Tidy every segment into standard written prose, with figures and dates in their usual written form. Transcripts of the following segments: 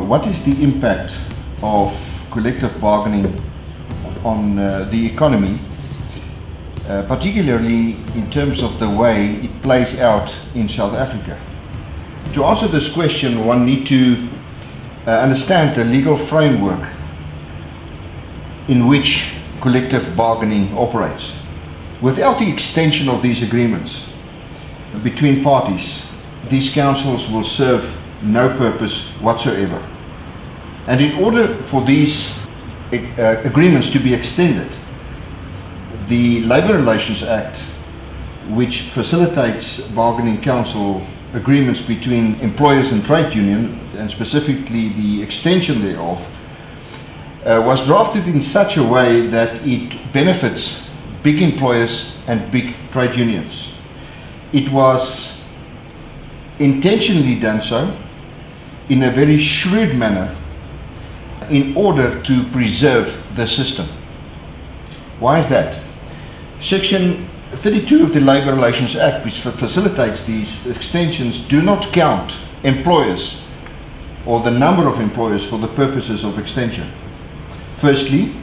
what is the impact of collective bargaining on the economy, particularly in terms of the way it plays out in South Africa? To answer this question, one needs to understand the legal framework in which collective bargaining operates. Without the extension of these agreements between parties, these councils will serve no purpose whatsoever. And in order for these agreements to be extended, the Labour Relations Act, which facilitates bargaining council agreements between employers and trade union, and specifically the extension thereof, was drafted in such a way that it benefits big employers and big trade unions. It was intentionally done so in a very shrewd manner in order to preserve the system. Why is that? Section 32 of the Labour Relations Act, which facilitates these extensions, do not count employers or the number of employers for the purposes of extension. Firstly,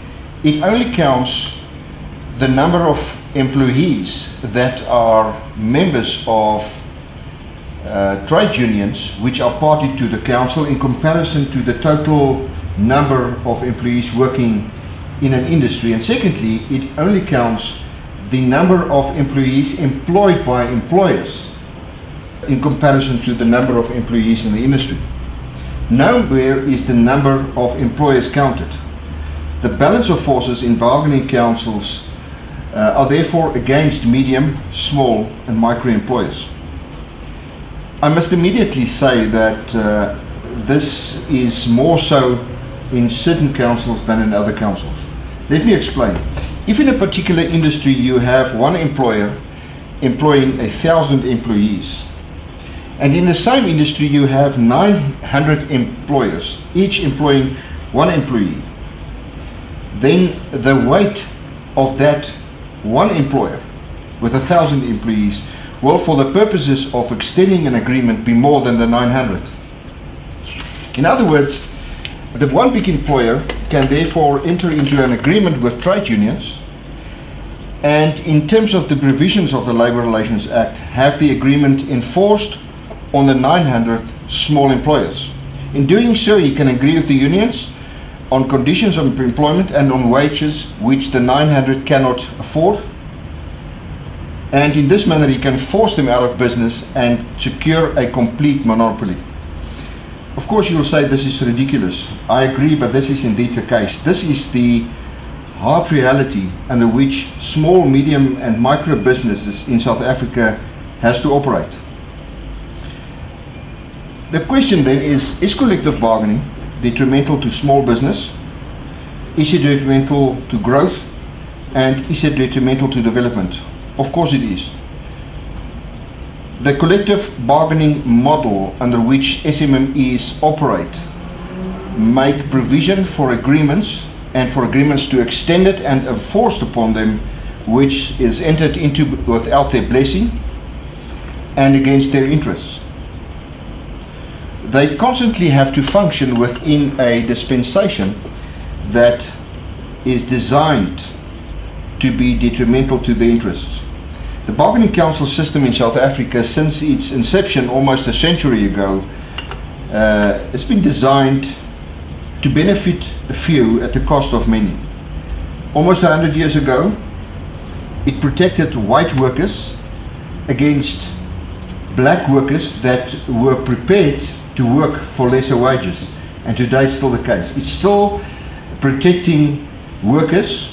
it only counts the number of employees that are members of trade unions which are party to the council in comparison to the total number of employees working in an industry. And secondly, it only counts the number of employees employed by employers in comparison to the number of employees in the industry. Nowhere is the number of employers counted. The balance of forces in bargaining councils are therefore against medium, small and micro employers. I must immediately say that this is more so in certain councils than in other councils. Let me explain. If in a particular industry you have one employer employing 1,000 employees, and in the same industry you have 900 employers, each employing one employee, then the weight of that one employer with 1,000 employees will, for the purposes of extending an agreement, be more than the 900. In other words, the one big employer can therefore enter into an agreement with trade unions and, in terms of the provisions of the Labour Relations Act, have the agreement enforced on the 900 small employers. In doing so, he can agree with the unions on conditions of employment and on wages which the 900 cannot afford, and in this manner he can force them out of business and secure a complete monopoly. Of course, you will say this is ridiculous. I agree, but this is indeed the case. This is the hard reality under which small, medium and micro businesses in South Africa has to operate. The question then is collective bargaining detrimental to small business? Is it detrimental to growth? And is it detrimental to development? Of course it is. The collective bargaining model under which SMMEs operate make provision for agreements and for agreements to extend it and enforced upon them, which is entered into without their blessing and against their interests. They constantly have to function within a dispensation that is designed to be detrimental to the interests. The bargaining council system in South Africa, since its inception almost a century ago, has been designed to benefit a few at the cost of many. Almost 100 years ago, it protected white workers against black workers that were prepared to work for lesser wages, and today it's still the case. It's still protecting workers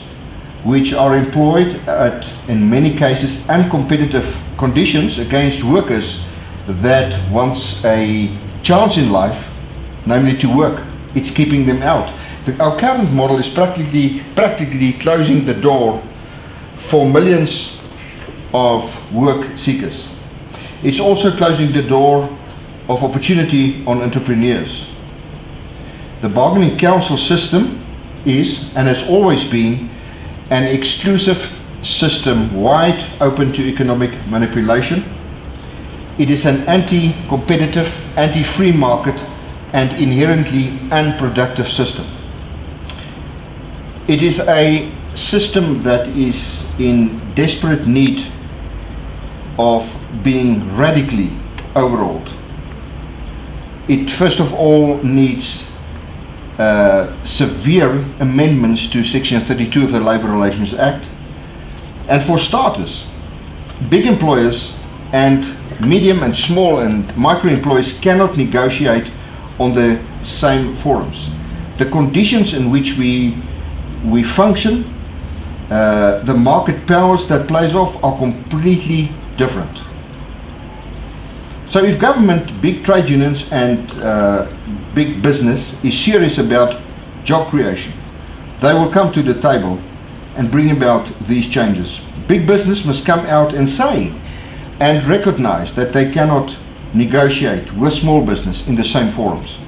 which are employed at, in many cases, uncompetitive conditions against workers that wants a chance in life, namely to work. It's keeping them out. Our current model is practically closing the door for millions of work seekers. It's also closing the door of opportunity on entrepreneurs. The bargaining council system is, and has always been, an exclusive system wide open to economic manipulation. It is an anti-competitive, anti-free market and inherently unproductive system. It is a system that is in desperate need of being radically overhauled. It first of all needs severe amendments to Section 32 of the Labour Relations Act. And for starters, big employers and medium and small and micro employers cannot negotiate on the same forums. The conditions in which we function, the market powers that plays off are completely different. So if government, big trade unions and big business is serious about job creation, they will come to the table and bring about these changes. Big business must come out and say and recognize that they cannot negotiate with small business in the same forums.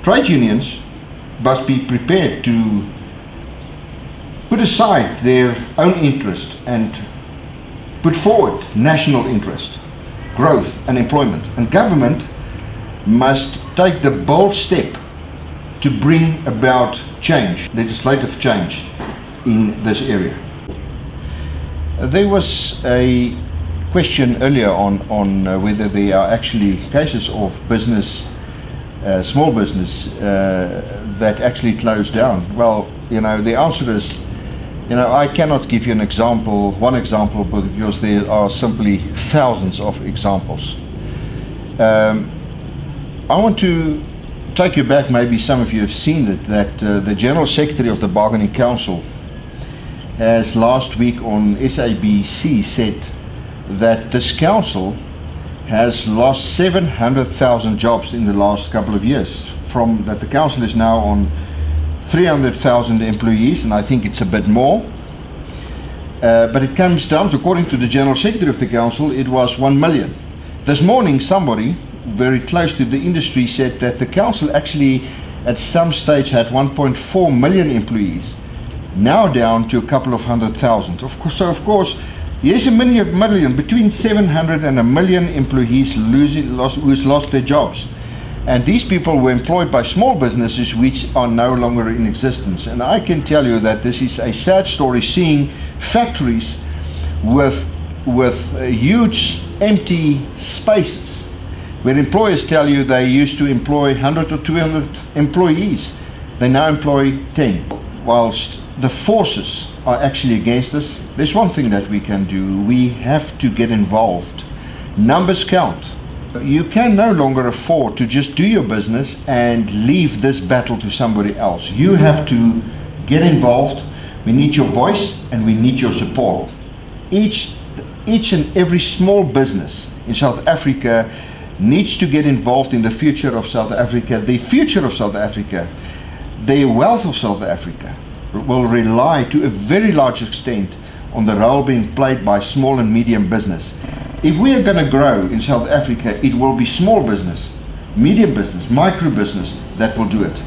Trade unions must be prepared to put aside their own interest and put forward national interest, growth and employment. And government must take the bold step to bring about change, legislative change in this area. There was a question earlier on whether there are actually cases of business, small business, that actually closed down. Well, you know, the answer is, you know, I cannot give you an example, one example, because there are simply thousands of examples. I want to take you back, maybe some of you have seen it, that the General Secretary of the Bargaining Council has last week on SABC said that this council has lost 700,000 jobs in the last couple of years. From that, the council is now on 300,000 employees, and I think it's a bit more. But it comes down to, according to the General Secretary of the council, it was 1 million. This morning, somebody very close to the industry said that the council actually at some stage had 1.4 million employees, now down to a couple of 100,000. Of course, yes, a million, between 700 and 1 million employees who's lost their jobs. And these people were employed by small businesses which are no longer in existence. And I can tell you that this is a sad story, seeing factories with huge empty spaces, where employers tell you they used to employ 100 or 200 employees. They now employ 10. Whilst the forces are actually against us, there's one thing that we can do. We have to get involved. Numbers count. You can no longer afford to just do your business and leave this battle to somebody else. You have to get involved. We need your voice and we need your support. Each and every small business in South Africa needs to get involved in the future of South Africa. The future of South Africa, the wealth of South Africa will rely to a very large extent on the role being played by small and medium business. If we are going to grow in South Africa, it will be small business, medium business, micro business that will do it.